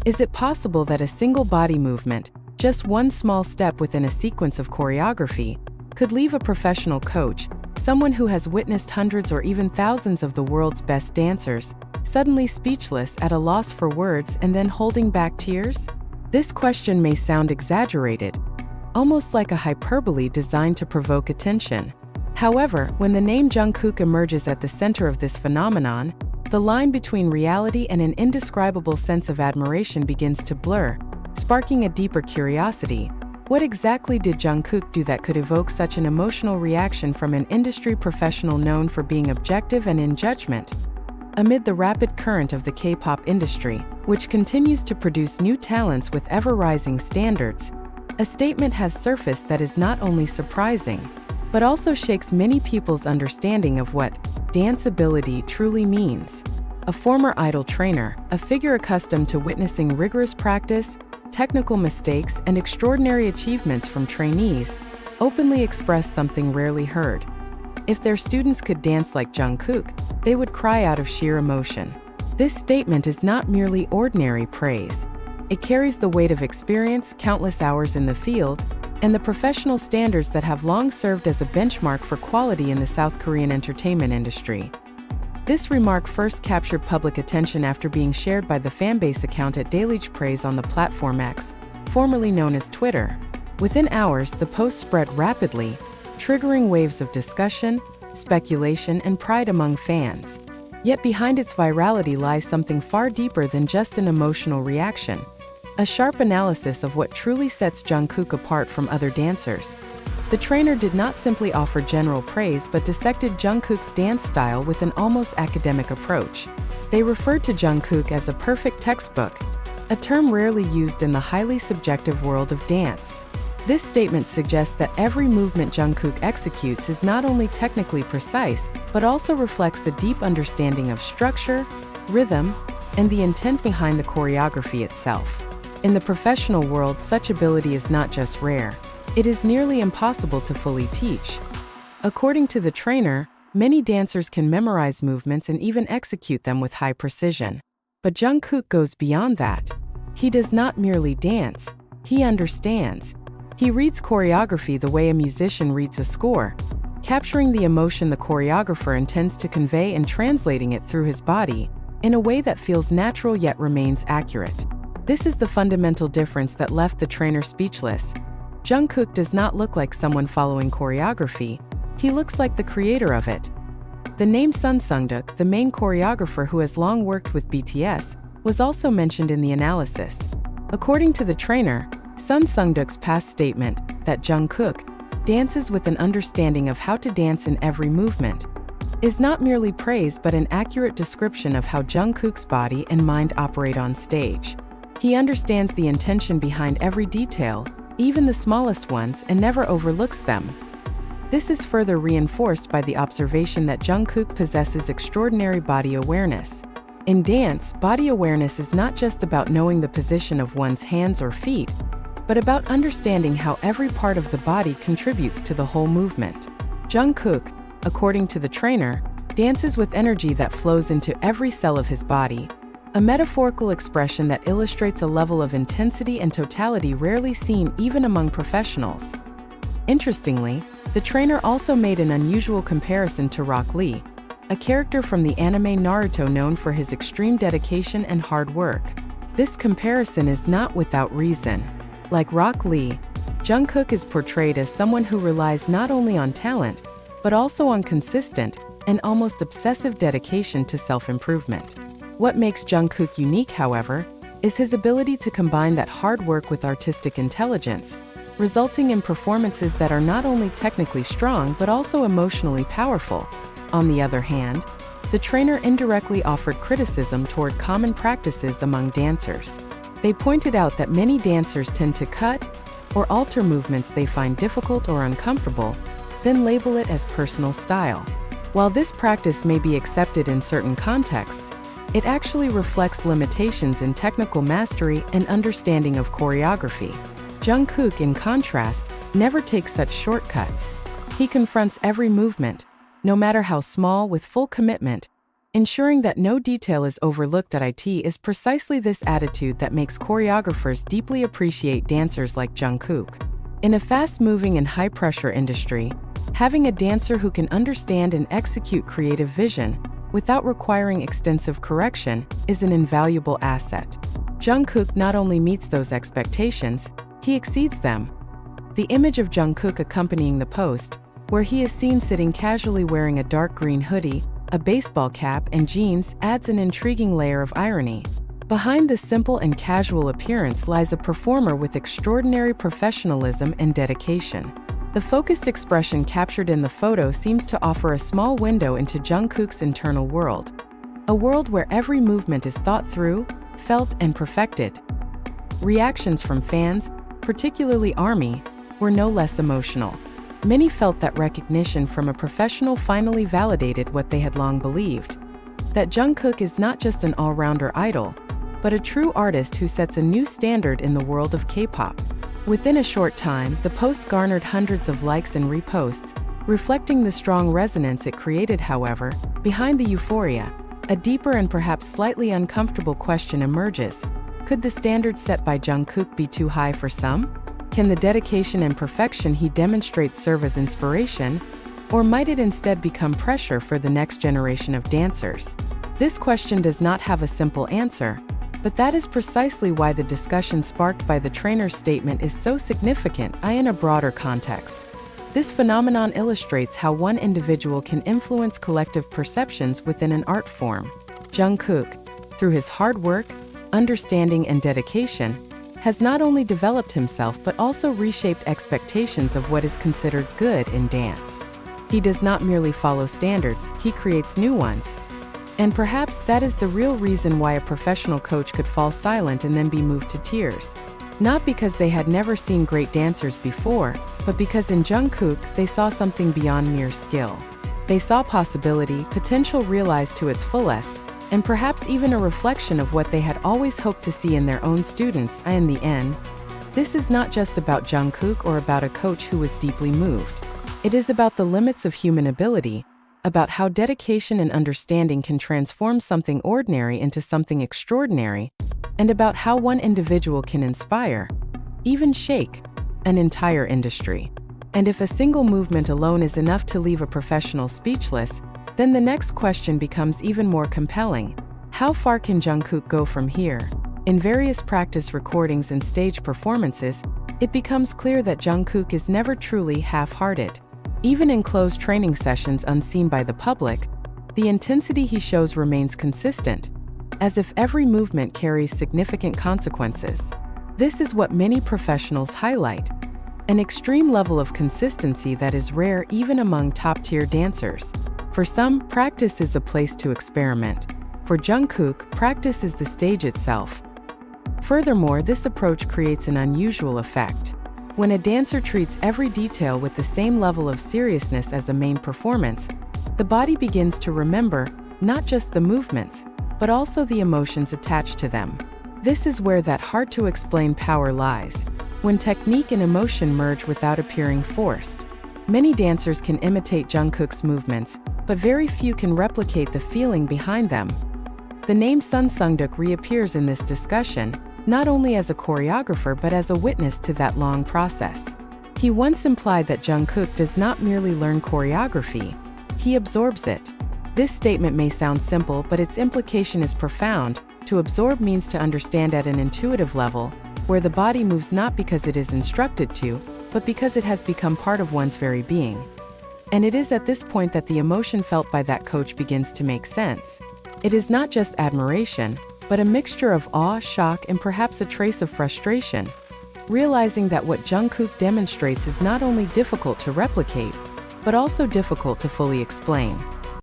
Is it possible that a single body movement, just one small step within a sequence of choreography, could leave a professional coach, someone who has witnessed hundreds or even thousands of the world's best dancers, suddenly speechless at a loss for words and then holding back tears? This question may sound exaggerated, almost like a hyperbole designed to provoke attention. However, when the name Jungkook emerges at the center of this phenomenon, the line between reality and an indescribable sense of admiration begins to blur, sparking a deeper curiosity. What exactly did Jungkook do that could evoke such an emotional reaction from an industry professional known for being objective and in judgment? Amid the rapid current of the K-pop industry, which continues to produce new talents with ever-rising standards, a statement has surfaced that is not only surprising, but also shakes many people's understanding of what danceability truly means. A former idol trainer, a figure accustomed to witnessing rigorous practice, technical mistakes, and extraordinary achievements from trainees, openly expressed something rarely heard. If their students could dance like Jungkook, they would cry out of sheer emotion. This statement is not merely ordinary praise. It carries the weight of experience, countless hours in the field, and the professional standards that have long served as a benchmark for quality in the South Korean entertainment industry. This remark first captured public attention after being shared by the fanbase account at Dailyj Praise on the platform X, formerly known as Twitter. Within hours, the post spread rapidly, triggering waves of discussion, speculation, and pride among fans. Yet behind its virality lies something far deeper than just an emotional reaction. A sharp analysis of what truly sets Jungkook apart from other dancers. The trainer did not simply offer general praise but dissected Jungkook's dance style with an almost academic approach. They referred to Jungkook as a perfect textbook, a term rarely used in the highly subjective world of dance. This statement suggests that every movement Jungkook executes is not only technically precise, but also reflects a deep understanding of structure, rhythm, and the intent behind the choreography itself. In the professional world, such ability is not just rare, it is nearly impossible to fully teach. According to the trainer, many dancers can memorize movements and even execute them with high precision. But Jungkook goes beyond that. He does not merely dance, he understands. He reads choreography the way a musician reads a score, capturing the emotion the choreographer intends to convey and translating it through his body in a way that feels natural yet remains accurate. This is the fundamental difference that left the trainer speechless. Jungkook does not look like someone following choreography, he looks like the creator of it. The name Sun Sungduk, the main choreographer who has long worked with BTS, was also mentioned in the analysis. According to the trainer, Sun Sungduk's past statement, that Jungkook dances with an understanding of how to dance in every movement, is not merely praise but an accurate description of how Jungkook's body and mind operate on stage. He understands the intention behind every detail, even the smallest ones, and never overlooks them. This is further reinforced by the observation that Jungkook possesses extraordinary body awareness. In dance, body awareness is not just about knowing the position of one's hands or feet, but about understanding how every part of the body contributes to the whole movement. Jungkook, according to the trainer, dances with energy that flows into every cell of his body, a metaphorical expression that illustrates a level of intensity and totality rarely seen even among professionals. Interestingly, the trainer also made an unusual comparison to Rock Lee, a character from the anime Naruto known for his extreme dedication and hard work. This comparison is not without reason. Like Rock Lee, Jungkook is portrayed as someone who relies not only on talent, but also on consistent and almost obsessive dedication to self-improvement. What makes Jungkook unique, however, is his ability to combine that hard work with artistic intelligence, resulting in performances that are not only technically strong but also emotionally powerful. On the other hand, the trainer indirectly offered criticism toward common practices among dancers. They pointed out that many dancers tend to cut or alter movements they find difficult or uncomfortable, then label it as personal style. While this practice may be accepted in certain contexts, it actually reflects limitations in technical mastery and understanding of choreography. Jungkook, in contrast, never takes such shortcuts. He confronts every movement, no matter how small, with full commitment, Ensuring that no detail is overlooked at it is precisely this attitude that makes choreographers deeply appreciate dancers like Jungkook. In a fast-moving and high-pressure industry, having a dancer who can understand and execute creative vision without requiring extensive correction is an invaluable asset. Jungkook not only meets those expectations, he exceeds them. The image of Jungkook accompanying the post, where he is seen sitting casually wearing a dark green hoodie, a baseball cap, and jeans, adds an intriguing layer of irony. Behind this simple and casual appearance lies a performer with extraordinary professionalism and dedication. The focused expression captured in the photo seems to offer a small window into Jungkook's internal world, a world where every movement is thought through, felt, and perfected. Reactions from fans, particularly ARMY, were no less emotional. Many felt that recognition from a professional finally validated what they had long believed, that Jungkook is not just an all-rounder idol, but a true artist who sets a new standard in the world of K-pop. Within a short time, the post garnered hundreds of likes and reposts, reflecting the strong resonance it created. However, behind the euphoria, a deeper and perhaps slightly uncomfortable question emerges. Could the standards set by Jungkook be too high for some? Can the dedication and perfection he demonstrates serve as inspiration, or might it instead become pressure for the next generation of dancers? This question does not have a simple answer, but that is precisely why the discussion sparked by the trainer's statement is so significant. In a broader context, this phenomenon illustrates how one individual can influence collective perceptions within an art form. Jungkook, through his hard work, understanding, and dedication, has not only developed himself but also reshaped expectations of what is considered good in dance. He does not merely follow standards, he creates new ones. And perhaps that is the real reason why a professional coach could fall silent and then be moved to tears. Not because they had never seen great dancers before, but because in Jungkook they saw something beyond mere skill. They saw possibility, potential realized to its fullest, and perhaps even a reflection of what they had always hoped to see in their own students. In the end, this is not just about Jungkook or about a coach who was deeply moved. It is about the limits of human ability, about how dedication and understanding can transform something ordinary into something extraordinary, and about how one individual can inspire, even shake, an entire industry. And if a single movement alone is enough to leave a professional speechless, then the next question becomes even more compelling. How far can Jungkook go from here? In various practice recordings and stage performances, it becomes clear that Jungkook is never truly half-hearted. Even in closed training sessions unseen by the public, the intensity he shows remains consistent, as if every movement carries significant consequences. This is what many professionals highlight, an extreme level of consistency that is rare even among top-tier dancers. For some, practice is a place to experiment. For Jungkook, practice is the stage itself. Furthermore, this approach creates an unusual effect. When a dancer treats every detail with the same level of seriousness as a main performance, the body begins to remember not just the movements, but also the emotions attached to them. This is where that hard-to-explain power lies, when technique and emotion merge without appearing forced. Many dancers can imitate Jungkook's movements, but very few can replicate the feeling behind them. The name Sun Sungduk reappears in this discussion, not only as a choreographer but as a witness to that long process. He once implied that Jungkook does not merely learn choreography, he absorbs it. This statement may sound simple, but its implication is profound. To absorb means to understand at an intuitive level, where the body moves not because it is instructed to, but because it has become part of one's very being. And it is at this point that the emotion felt by that coach begins to make sense. It is not just admiration, but a mixture of awe, shock, and perhaps a trace of frustration, realizing that what Jungkook demonstrates is not only difficult to replicate, but also difficult to fully explain.